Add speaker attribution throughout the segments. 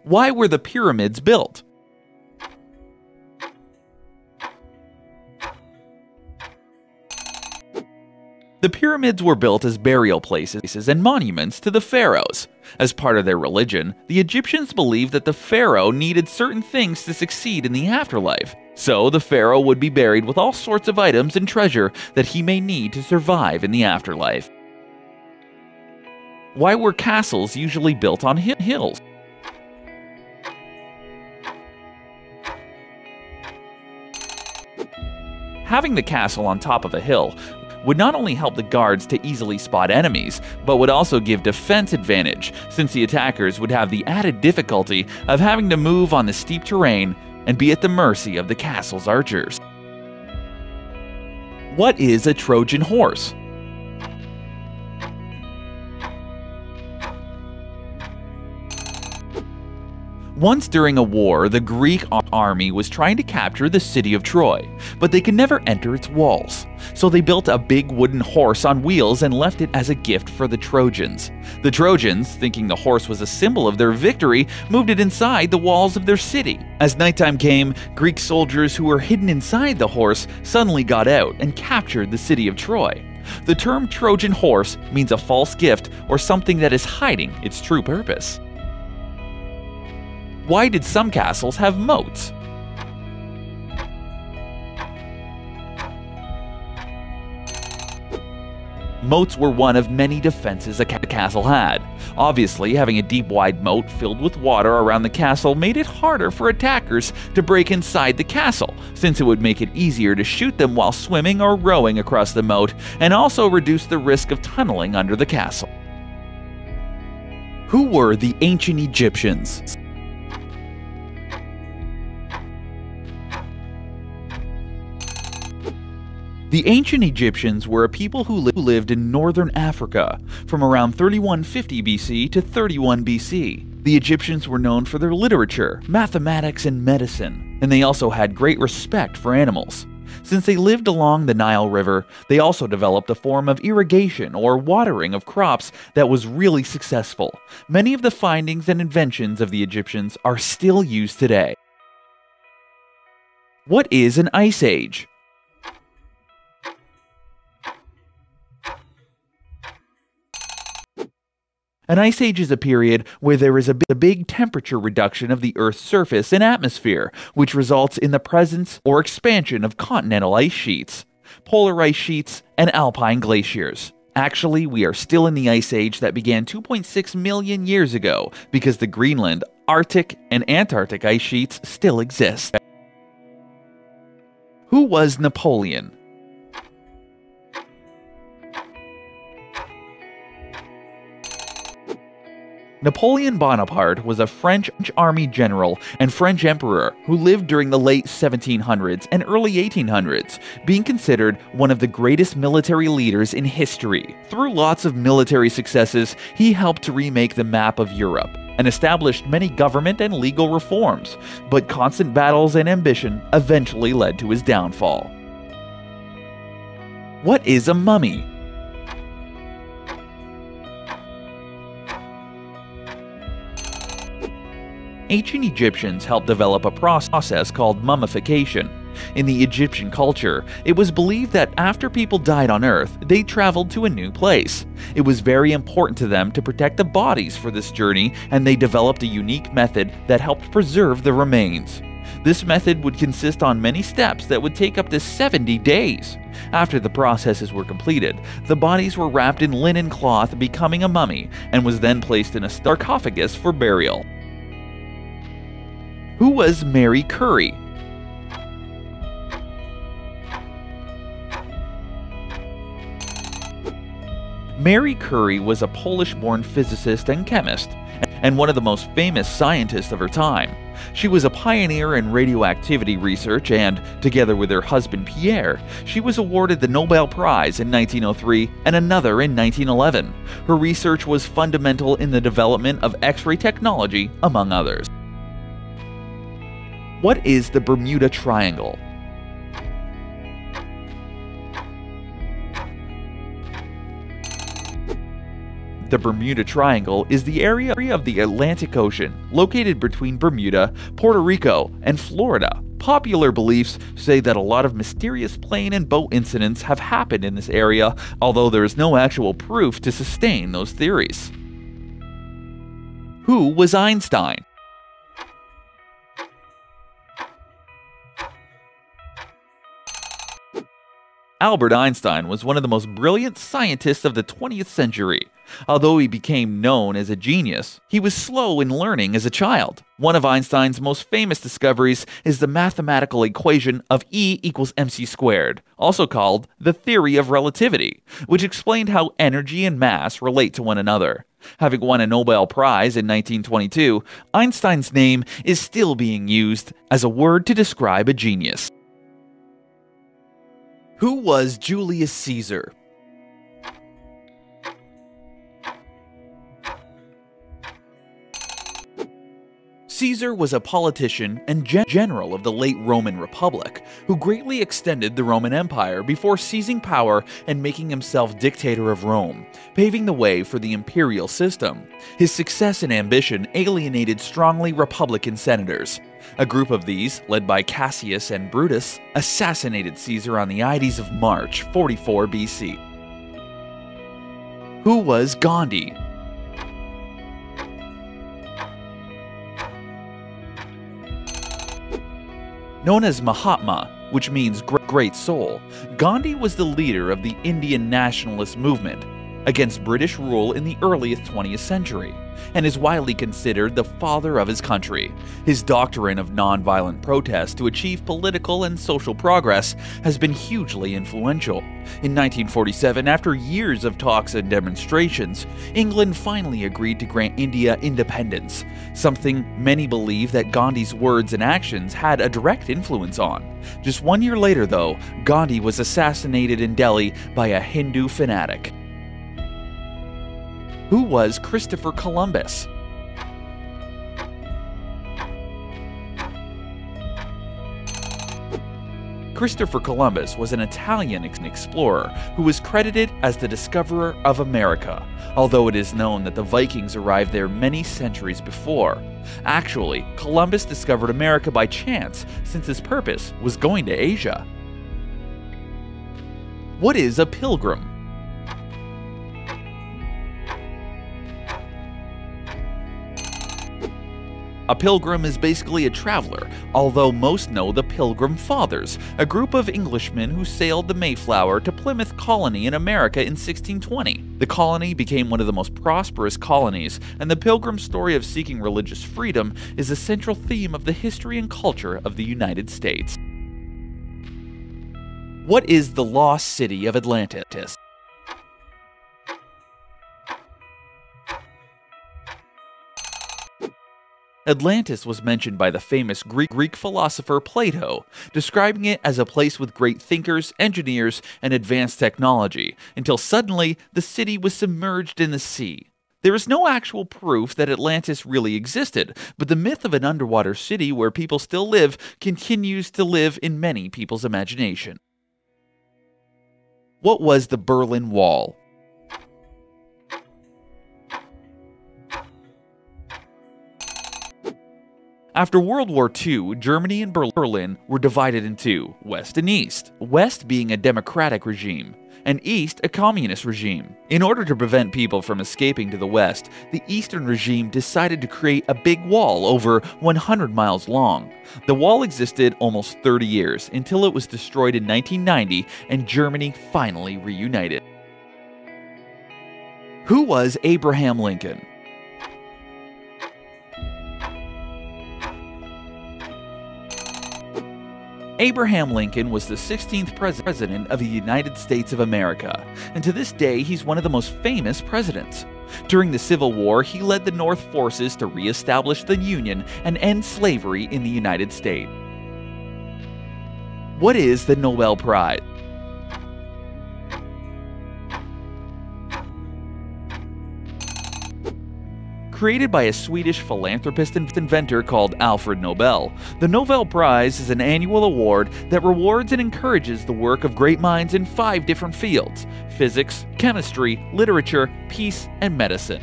Speaker 1: Why were the pyramids built? The pyramids were built as burial places and monuments to the pharaohs. As part of their religion, the Egyptians believed that the pharaoh needed certain things to succeed in the afterlife. So the pharaoh would be buried with all sorts of items and treasure that he may need to survive in the afterlife. Why were castles usually built on hills? Having the castle on top of a hill would not only help the guards to easily spot enemies, but would also give defense advantage, since the attackers would have the added difficulty of having to move on the steep terrain and be at the mercy of the castle's archers. What is a Trojan horse? Once during a war, the Greek army was trying to capture the city of Troy, but they could never enter its walls. So they built a big wooden horse on wheels and left it as a gift for the Trojans. The Trojans, thinking the horse was a symbol of their victory, moved it inside the walls of their city. As nighttime came, Greek soldiers who were hidden inside the horse suddenly got out and captured the city of Troy. The term Trojan horse means a false gift or something that is hiding its true purpose. Why did some castles have moats? Moats were one of many defenses a castle had. Obviously, having a deep, wide moat filled with water around the castle made it harder for attackers to break inside the castle, since it would make it easier to shoot them while swimming or rowing across the moat, and also reduce the risk of tunneling under the castle. Who were the ancient Egyptians? The ancient Egyptians were a people who lived in northern Africa from around 3150 BC to 31 BC. The Egyptians were known for their literature, mathematics, and medicine, and they also had great respect for animals. Since they lived along the Nile River, they also developed a form of irrigation or watering of crops that was really successful. Many of the findings and inventions of the Egyptians are still used today. What is an ice age? An ice age is a period where there is a big temperature reduction of the Earth's surface and atmosphere, which results in the presence or expansion of continental ice sheets, polar ice sheets, and alpine glaciers. Actually, we are still in the ice age that began 2.6 million years ago, because the Greenland, Arctic, and Antarctic ice sheets still exist. Who was Napoleon? Napoleon Bonaparte was a French army general and French emperor who lived during the late 1700s and early 1800s, being considered one of the greatest military leaders in history. Through lots of military successes, he helped to remake the map of Europe and established many government and legal reforms, but constant battles and ambition eventually led to his downfall. What is a mummy? Ancient Egyptians helped develop a process called mummification. In the Egyptian culture, it was believed that after people died on Earth, they traveled to a new place. It was very important to them to protect the bodies for this journey, and they developed a unique method that helped preserve the remains. This method would consist on many steps that would take up to 70 days. After the processes were completed, the bodies were wrapped in linen cloth, becoming a mummy, and was then placed in a sarcophagus for burial. Who was Marie Curie? Marie Curie was a Polish-born physicist and chemist, and one of the most famous scientists of her time. She was a pioneer in radioactivity research and, together with her husband Pierre, she was awarded the Nobel Prize in 1903 and another in 1911. Her research was fundamental in the development of X-ray technology, among others. What is the Bermuda Triangle? The Bermuda Triangle is the area of the Atlantic Ocean, located between Bermuda, Puerto Rico, and Florida. Popular beliefs say that a lot of mysterious plane and boat incidents have happened in this area, although there is no actual proof to sustain those theories. Who was Einstein? Albert Einstein was one of the most brilliant scientists of the 20th century. Although he became known as a genius, he was slow in learning as a child. One of Einstein's most famous discoveries is the mathematical equation of E equals mc squared, also called the theory of relativity, which explained how energy and mass relate to one another. Having won a Nobel Prize in 1922, Einstein's name is still being used as a word to describe a genius. Who was Julius Caesar? Caesar was a politician and general of the late Roman Republic, who greatly extended the Roman Empire before seizing power and making himself dictator of Rome, paving the way for the imperial system. His success and ambition alienated strongly Republican senators. A group of these, led by Cassius and Brutus, assassinated Caesar on the Ides of March 44 BC. Who was Gandhi? Known as Mahatma, which means great soul, Gandhi was the leader of the Indian nationalist movement against British rule in the earliest 20th century, and is widely considered the father of his country. His doctrine of nonviolent protest to achieve political and social progress has been hugely influential. In 1947, after years of talks and demonstrations, England finally agreed to grant India independence, something many believe that Gandhi's words and actions had a direct influence on. Just 1 year later, though, Gandhi was assassinated in Delhi by a Hindu fanatic. Who was Christopher Columbus? Christopher Columbus was an Italian explorer who was credited as the discoverer of America, although it is known that the Vikings arrived there many centuries before. Actually, Columbus discovered America by chance, since his purpose was going to Asia. What is a pilgrim? A pilgrim is basically a traveler, although most know the Pilgrim Fathers, a group of Englishmen who sailed the Mayflower to Plymouth Colony in America in 1620. The colony became one of the most prosperous colonies, and the Pilgrim story of seeking religious freedom is a central theme of the history and culture of the United States. What is the lost city of Atlantis? Atlantis was mentioned by the famous Greek philosopher Plato, describing it as a place with great thinkers, engineers, and advanced technology, until suddenly the city was submerged in the sea. There is no actual proof that Atlantis really existed, but the myth of an underwater city where people still live continues to live in many people's imagination. What was the Berlin Wall? After World War II, Germany and Berlin were divided in two, West and East, West being a democratic regime, and East a communist regime. In order to prevent people from escaping to the West, the Eastern regime decided to create a big wall over 100 miles long. The wall existed almost 30 years, until it was destroyed in 1990 and Germany finally reunited. Who was Abraham Lincoln? Abraham Lincoln was the 16th president of the United States of America, and to this day he's one of the most famous presidents. During the Civil War, he led the North forces to re-establish the Union and end slavery in the United States. What is the Nobel Prize? Created by a Swedish philanthropist and inventor called Alfred Nobel, the Nobel Prize is an annual award that rewards and encourages the work of great minds in 5 different fields: physics, chemistry, literature, peace, and medicine.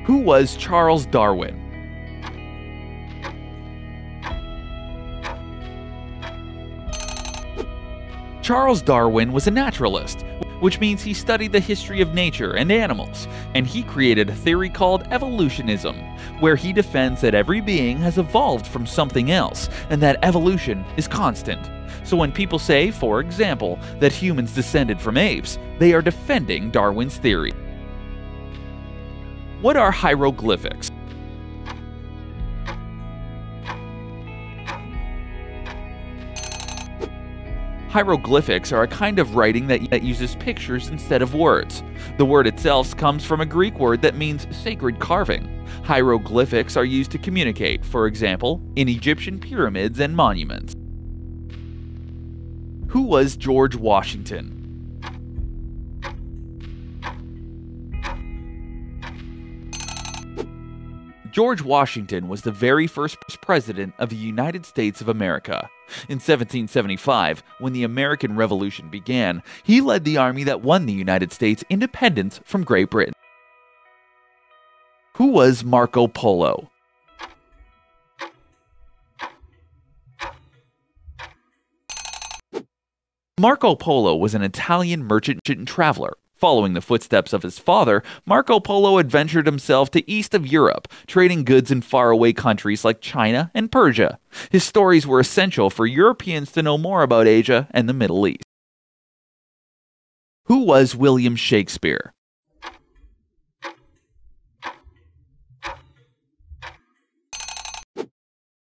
Speaker 1: Who was Charles Darwin? Charles Darwin was a naturalist, which means he studied the history of nature and animals, and he created a theory called evolutionism, where he defends that every being has evolved from something else, and that evolution is constant. So when people say, for example, that humans descended from apes, they are defending Darwin's theory. What are hieroglyphics? Hieroglyphics are a kind of writing that uses pictures instead of words. The word itself comes from a Greek word that means sacred carving. Hieroglyphics are used to communicate, for example, in Egyptian pyramids and monuments. Who was George Washington? George Washington was the very first president of the United States of America. In 1775, when the American Revolution began, he led the army that won the United States' independence from Great Britain. Who was Marco Polo? Marco Polo was an Italian merchant and traveler. Following the footsteps of his father, Marco Polo adventured himself to east of Europe, trading goods in faraway countries like China and Persia. His stories were essential for Europeans to know more about Asia and the Middle East. Who was William Shakespeare?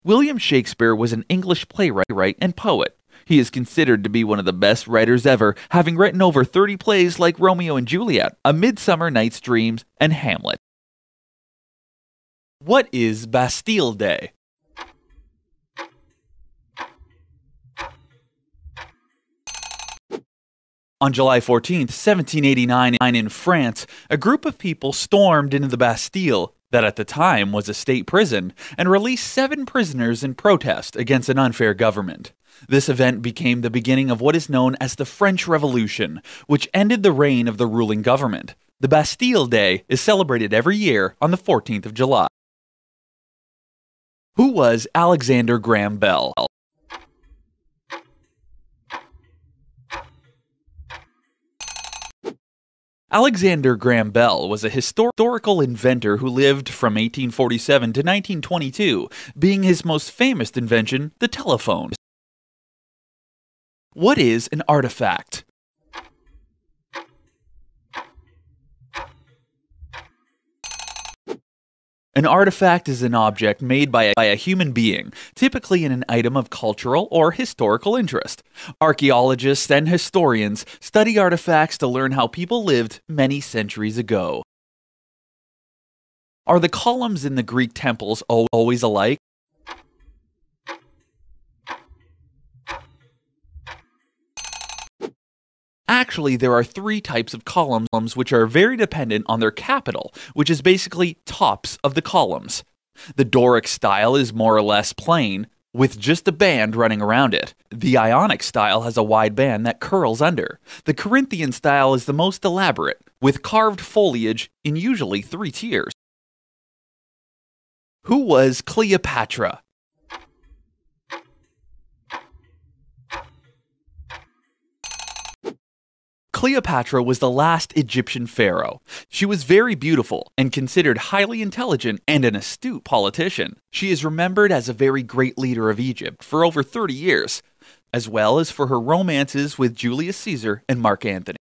Speaker 1: William Shakespeare was an English playwright and poet. He is considered to be one of the best writers ever, having written over 30 plays like Romeo and Juliet, A Midsummer Night's Dream, and Hamlet. What is Bastille Day? On July 14, 1789, in France, a group of people stormed into the Bastille, that at the time was a state prison, and released 7 prisoners in protest against an unfair government. This event became the beginning of what is known as the French Revolution, which ended the reign of the ruling government. The Bastille Day is celebrated every year on the 14th of July. Who was Alexander Graham Bell? Alexander Graham Bell was a historical inventor who lived from 1847 to 1922, being his most famous invention the telephone. What is an artifact? An artifact is an object made by a human being, typically an item of cultural or historical interest. Archaeologists and historians study artifacts to learn how people lived many centuries ago. Are the columns in the Greek temples always alike? Actually, there are 3 types of columns which are very dependent on their capital, which is basically tops of the columns. The Doric style is more or less plain, with just a band running around it. The Ionic style has a wide band that curls under. The Corinthian style is the most elaborate, with carved foliage in usually 3 tiers. Who was Cleopatra? Cleopatra was the last Egyptian pharaoh. She was very beautiful and considered highly intelligent and an astute politician. She is remembered as a very great leader of Egypt for over 30 years, as well as for her romances with Julius Caesar and Mark Antony.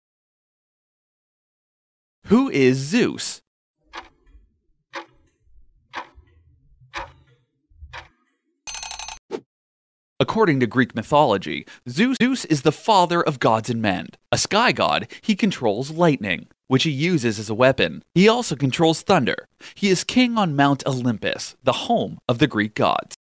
Speaker 1: Who is Zeus? According to Greek mythology, Zeus is the father of gods and men. A sky god, he controls lightning, which he uses as a weapon. He also controls thunder. He is king on Mount Olympus, the home of the Greek gods.